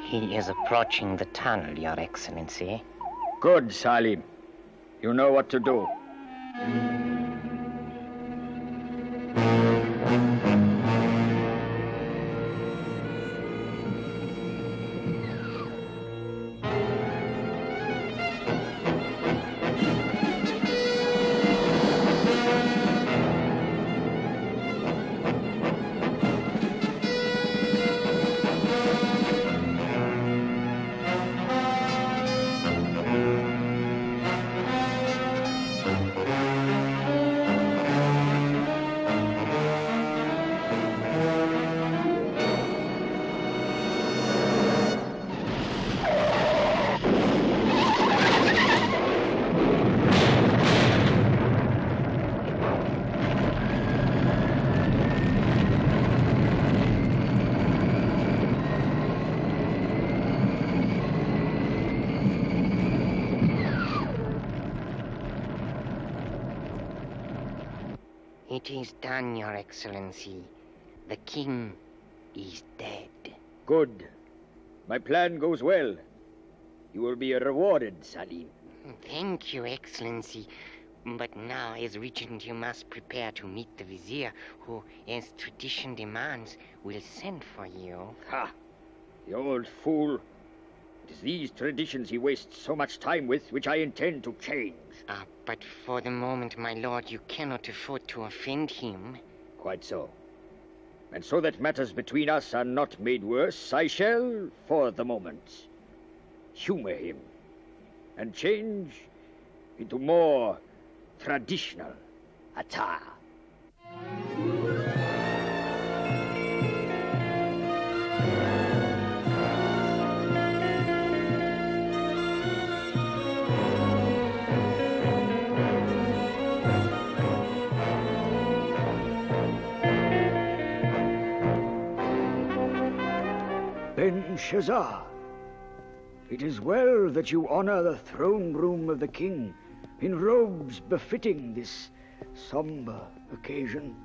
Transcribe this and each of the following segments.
He is approaching the tunnel, Your Excellency. Good, Salim. You know what to do. It is done, Your Excellency. The king is dead. Good. My plan goes well. You will be rewarded, Salim. Thank you, Excellency. But now, as regent, you must prepare to meet the vizier, who, as tradition demands, will send for you. Ha! The old fool. It is these traditions he wastes so much time with, which I intend to change. But for the moment, my lord, you cannot afford to offend him. Quite so. And so that matters between us are not made worse, I shall, for the moment, humor him and change into more traditional attire. Belshazzar, it is well that you honor the throne room of the king in robes befitting this somber occasion.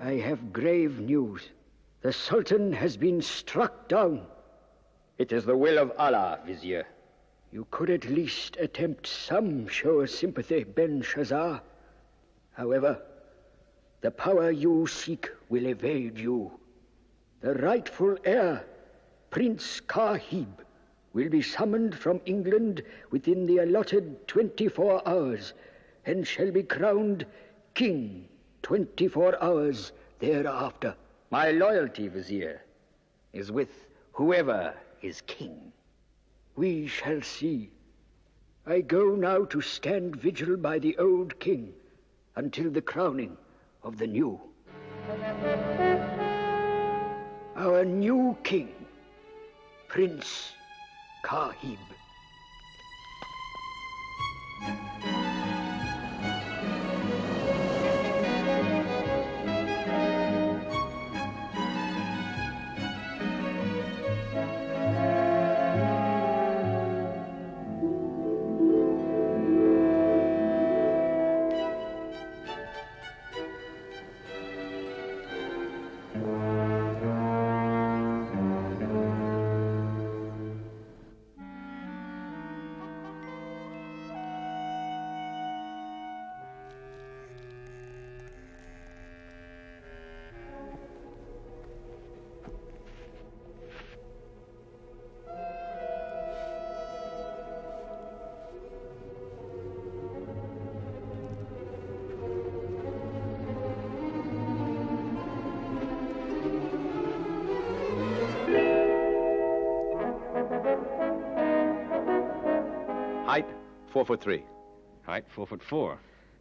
I have grave news. The Sultan has been struck down. It is the will of Allah, Vizier. You could at least attempt some show of sympathy, Belshazzar. However, the power you seek will evade you. The rightful heir, Prince Kahib, will be summoned from England within the allotted 24 hours and shall be crowned king 24 hours thereafter. My loyalty, Vizier, is with whoever is king. We shall see. I go now to stand vigil by the old king until the crowning of the new. Our new king, Prince Kahib. Height, 4'3". Height, 4'4".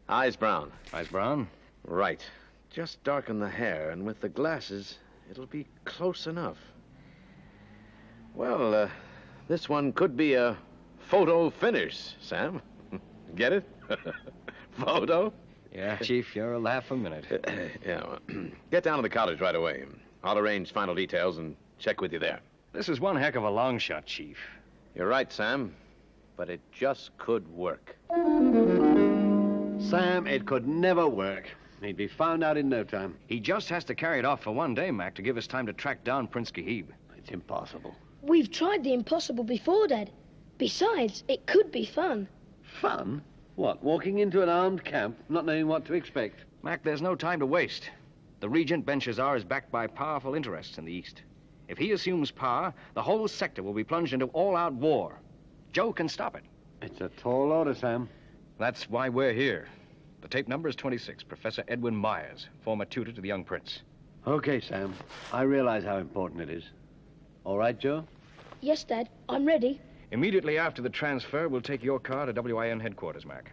Eyes brown. Eyes brown? Right. Just darken the hair, and with the glasses, it'll be close enough. Well, this one could be a photo finish, Sam. Get it? Photo? Yeah, Chief, you're a laugh a minute. Yeah, well, get down to the cottage right away. I'll arrange final details and check with you there. This is one heck of a long shot, Chief. You're right, Sam. But it just could work. Sam, it could never work. He'd be found out in no time. He just has to carry it off for one day, Mac, to give us time to track down Prince Gahib. It's impossible. We've tried the impossible before, Dad. Besides, it could be fun. Fun? What, walking into an armed camp, not knowing what to expect? Mac, there's no time to waste. The Regent Belshazzar is backed by powerful interests in the East. If he assumes power, the whole sector will be plunged into all-out war. Joe can stop it. It's a tall order, Sam. That's why we're here. The tape number is 26, Professor Edwin Myers, former tutor to the young prince. Okay, Sam. I realize how important it is. All right, Joe? Yes, Dad. I'm ready. Immediately after the transfer, we'll take your car to WIN headquarters, Mac.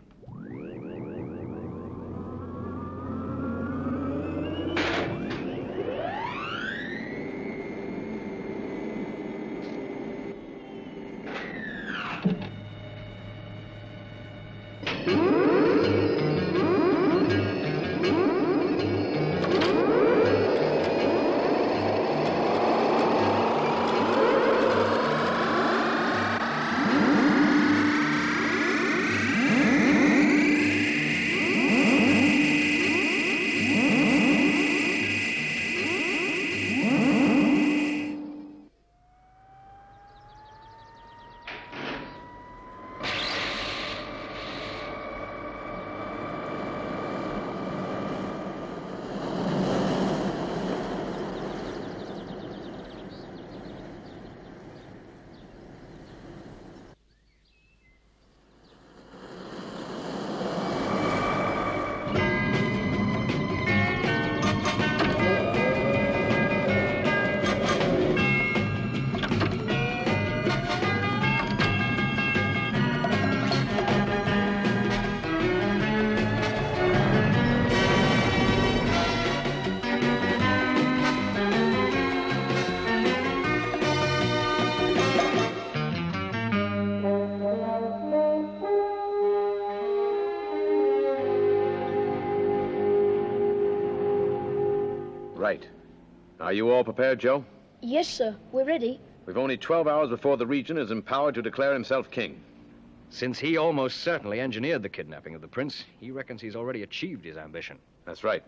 Right. Are you all prepared, Joe? Yes, sir. We're ready. We've only 12 hours before the Regent is empowered to declare himself king. Since he almost certainly engineered the kidnapping of the prince, he reckons he's already achieved his ambition. That's right.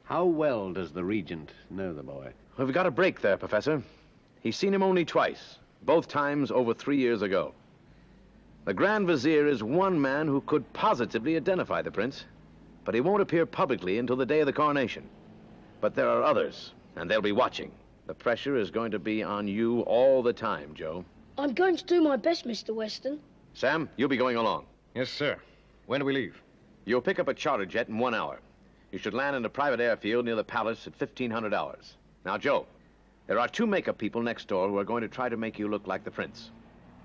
How well does the Regent know the boy? We've got a break there, Professor. He's seen him only twice, both times over 3 years ago. The Grand Vizier is one man who could positively identify the prince, but he won't appear publicly until the day of the coronation. But there are others, and they'll be watching. The pressure is going to be on you all the time, Joe. I'm going to do my best, Mr. Weston. Sam, you'll be going along. Yes, sir. When do we leave? You'll pick up a charter jet in 1 hour. You should land in a private airfield near the palace at 1500 hours. Now, Joe, there are 2 makeup people next door who are going to try to make you look like the prince.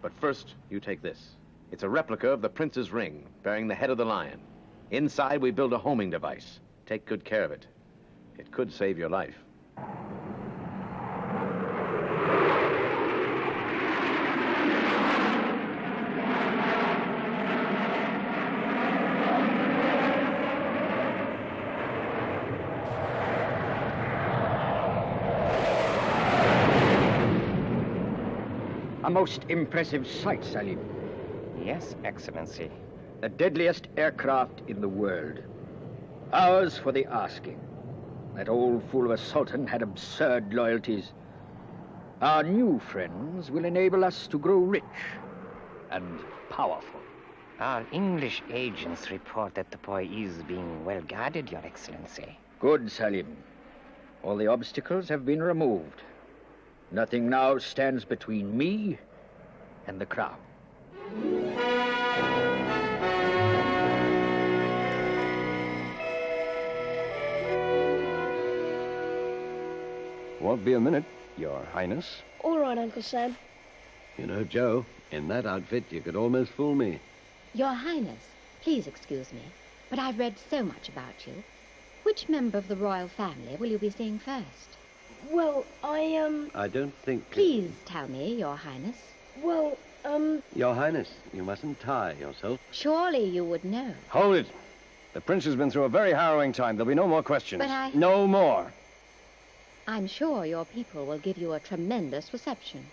But first, you take this. It's a replica of the prince's ring, bearing the head of the lion. Inside, we build a homing device. Take good care of it. It could save your life. A most impressive sight, Salim. Yes, Excellency. The deadliest aircraft in the world. Ours for the asking. That old fool of a sultan had absurd loyalties. Our new friends will enable us to grow rich and powerful. Our English agents report that the boy is being well guarded, Your Excellency. Good, Salim. All the obstacles have been removed. Nothing now stands between me and the crown. Won't be a minute, Your Highness. All right, Uncle Sam. You know, Joe, in that outfit, you could almost fool me. Your Highness, please excuse me, but I've read so much about you. Which member of the royal family will you be seeing first? Well, I don't think... Please tell me, Your Highness. Well, Your Highness, you mustn't tire yourself. Surely you would know. Hold it. The prince has been through a very harrowing time. There'll be no more questions. But No more. I'm sure your people will give you a tremendous reception,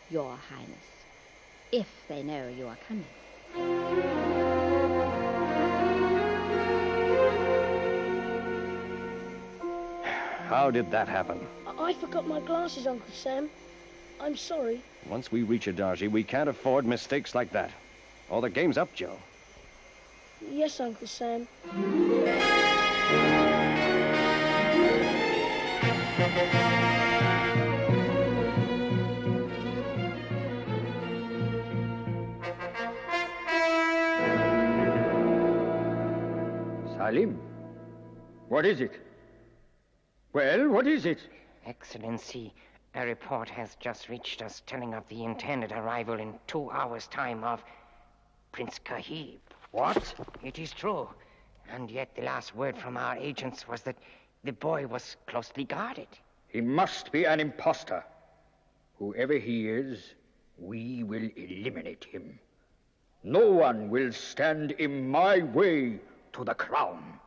Your Highness, if they know you are coming. How did that happen? I forgot my glasses, Uncle Sam. I'm sorry. Once we reach Adarji, we can't afford mistakes like that. Or the game's up, Joe. Yes, Uncle Sam. Salim, what is it? Well, what is it? Excellency, a report has just reached us telling of the intended arrival in 2 hours' time of Prince Kahib. What? It is true. And yet the last word from our agents was that the boy was closely guarded. He must be an impostor. Whoever he is, we will eliminate him. No one will stand in my way to the crown.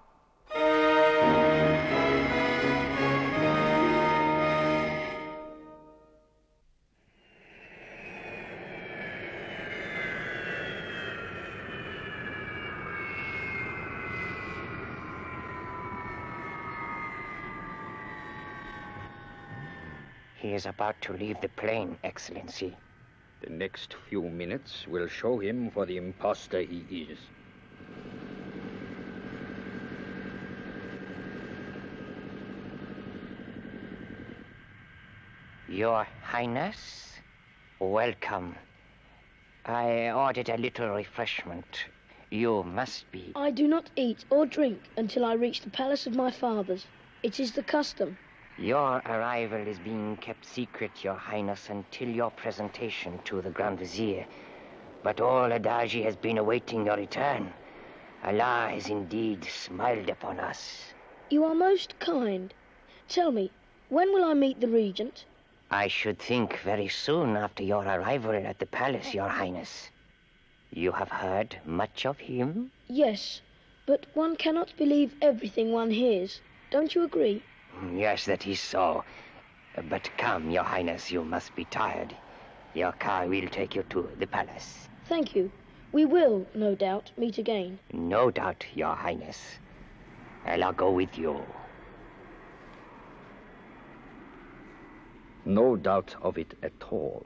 He is about to leave the plane, Excellency. The next few minutes will show him for the impostor he is. Your Highness, welcome. I ordered a little refreshment. You must be... I do not eat or drink until I reach the palace of my fathers. It is the custom. Your arrival is being kept secret, Your Highness, until your presentation to the Grand Vizier. But all Adarji has been awaiting your return. Allah has indeed smiled upon us. You are most kind. Tell me, when will I meet the regent? I should think very soon after your arrival at the palace, Your Highness. You have heard much of him? Yes, but one cannot believe everything one hears. Don't you agree? Yes, that is so. But come, Your Highness, you must be tired. Your car will take you to the palace. Thank you. We will, no doubt, meet again. No doubt, Your Highness. I'll go with you. No doubt of it at all.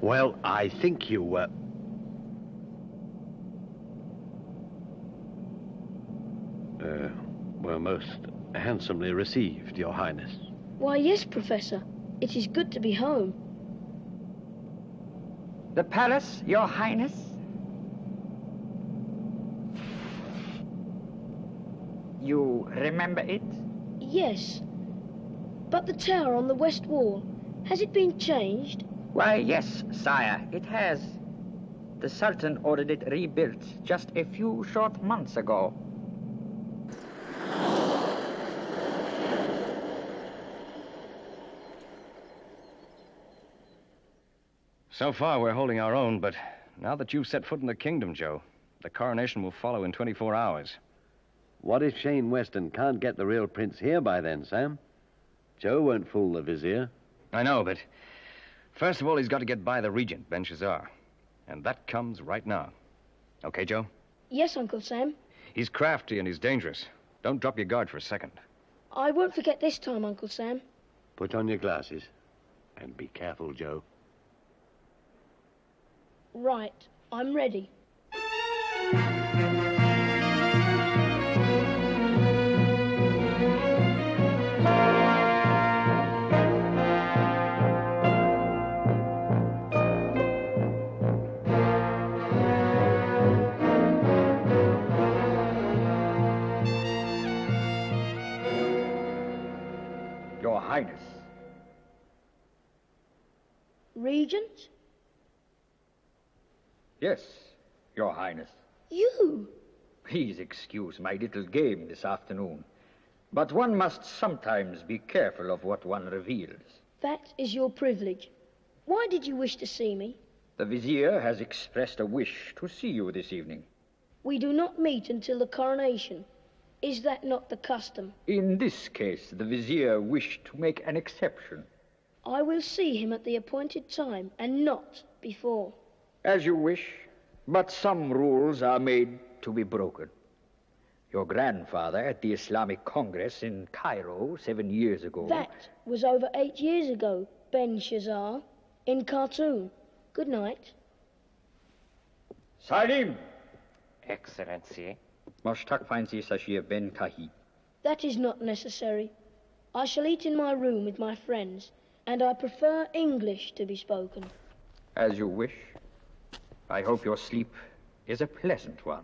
Well, I think you were most handsomely received, Your Highness. Why, yes, Professor. It is good to be home. The palace, Your Highness? You remember it? Yes. But the tower on the west wall, has it been changed? Why, yes, sire, it has. The Sultan ordered it rebuilt just a few short months ago. So far, we're holding our own, but now that you've set foot in the kingdom, Joe, the coronation will follow in 24 hours. What if Shane Weston can't get the real prince here by then, Sam? Joe won't fool the vizier. I know, but first of all, he's got to get by the regent, Belshazzar. And that comes right now. Okay, Joe? Yes, Uncle Sam. He's crafty and he's dangerous. Don't drop your guard for a second. I won't forget this time, Uncle Sam. Put on your glasses. And be careful, Joe. Right. I'm ready. Your Highness. Regent? Yes, Your Highness. You? Please excuse my little game this afternoon. But one must sometimes be careful of what one reveals. That is your privilege. Why did you wish to see me? The Vizier has expressed a wish to see you this evening. We do not meet until the coronation. Is that not the custom? In this case, the Vizier wished to make an exception. I will see him at the appointed time, and not before. As you wish, but some rules are made to be broken. Your grandfather at the Islamic Congress in Cairo 7 years ago... That was over 8 years ago, Benshazzar, in Khartoum. Good night. Salim! Excellency. Mashtak Fancy Sashir Ben Kahib. That is not necessary. I shall eat in my room with my friends, and I prefer English to be spoken. As you wish. I hope your sleep is a pleasant one.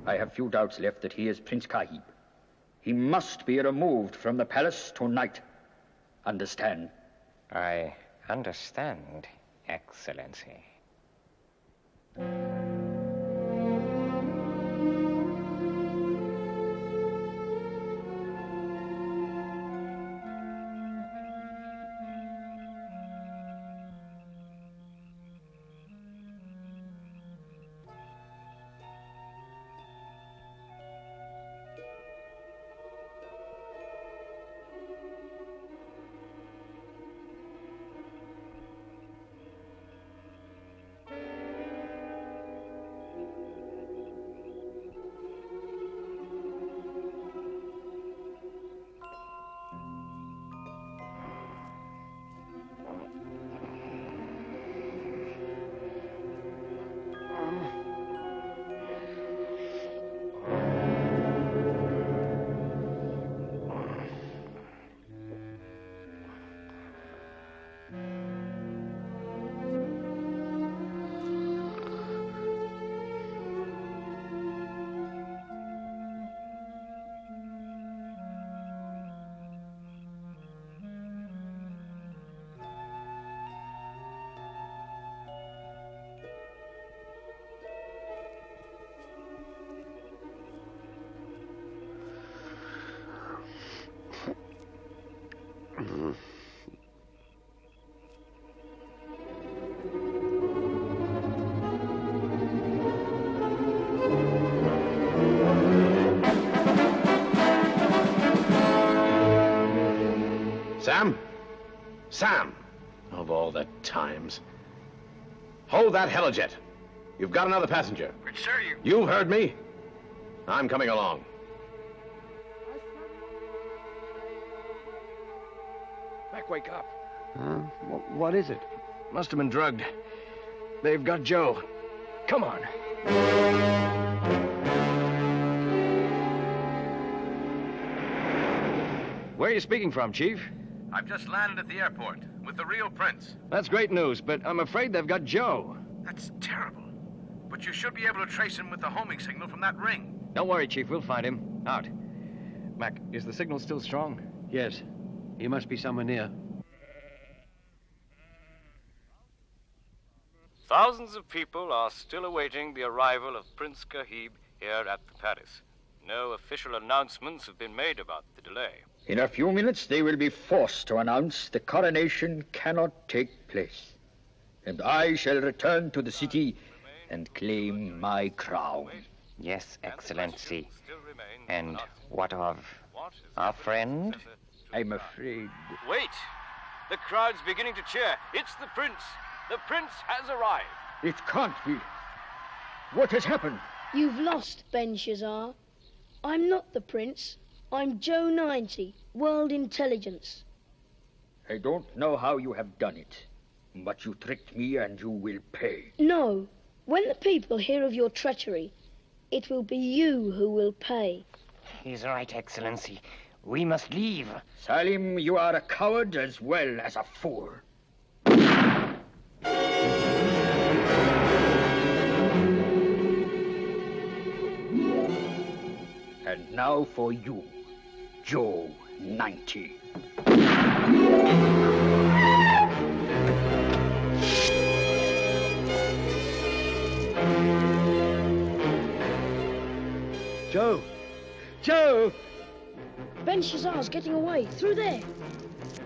I have few doubts left that he is Prince Kahib. He must be removed from the palace tonight. Understand? I understand, Excellency. Sam? Sam! Of all the times. Hold that helijet. You've got another passenger. But, sir, You've heard me. I'm coming along. Mac, wake up. Huh? What is it? Must have been drugged. They've got Joe. Come on. Where are you speaking from, Chief? I've just landed at the airport with the real prince. That's great news, but I'm afraid they've got Joe. That's terrible. But you should be able to trace him with the homing signal from that ring. Don't worry, Chief. We'll find him. Out. Mac, is the signal still strong? Yes. He must be somewhere near. Thousands of people are still awaiting the arrival of Prince Kahib here at the palace. No official announcements have been made about the delay. In a few minutes, they will be forced to announce the coronation cannot take place. And I shall return to the city and claim my crown. Yes, Excellency. And what of our friend? I'm afraid... Wait! The crowd's beginning to cheer. It's the prince. The prince has arrived. It can't be. What has happened? You've lost, Benshazzar. I'm not the prince. I'm Joe 90, World Intelligence. I don't know how you have done it, but you tricked me and you will pay. No. When the people hear of your treachery, it will be you who will pay. He's right, Excellency. We must leave. Salim, you are a coward as well as a fool. And now for you, Joe 90. Joe! Joe! Belshazzar's getting away. Through there.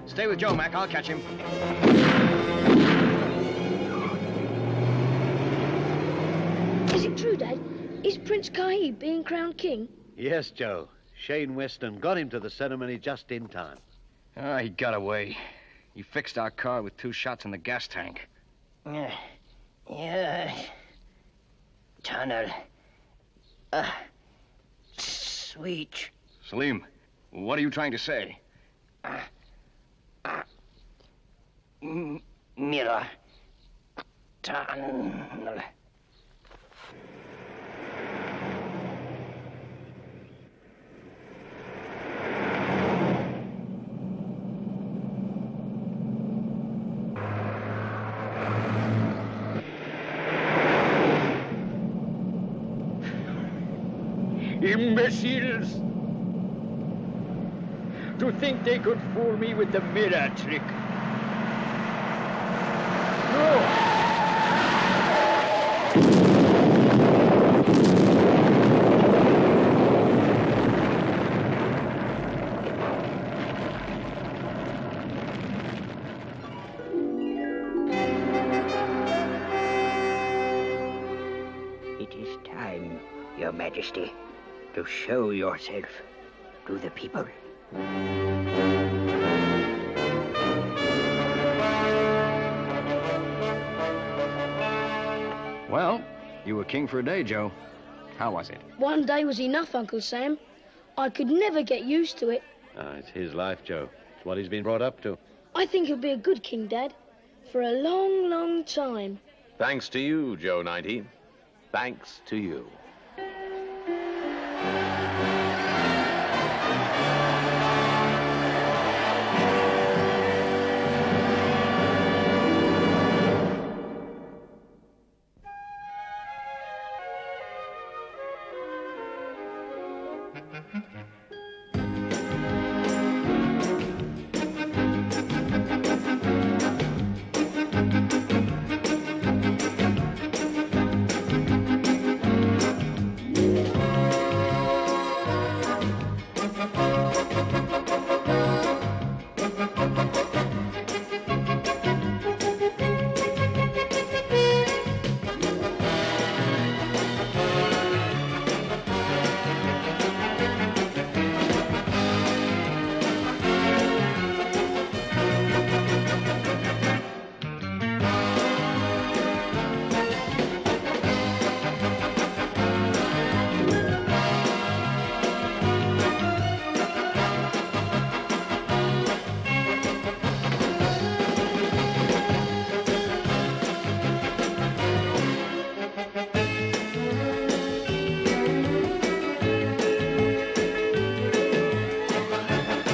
Stay with Joe, Mac. I'll catch him. Is it true, Dad? Is Prince Kahib being crowned king? Yes, Joe. Shane Weston got him to the ceremony just in time. Ah, he got away. He fixed our car with 2 shots in the gas tank. Yeah. Tunnel. Sweet. Salim, what are you trying to say? Mirror. Tunnel. Imbeciles! To think they could fool me with the mirror trick. No! It is time, Your Majesty, to show yourself to the people. Well, you were king for a day, Joe. How was it? One day was enough, Uncle Sam. I could never get used to it. It's his life, Joe. It's what he's been brought up to. I think he'll be a good king, Dad. For a long, long time. Thanks to you, Joe 90. Thanks to you.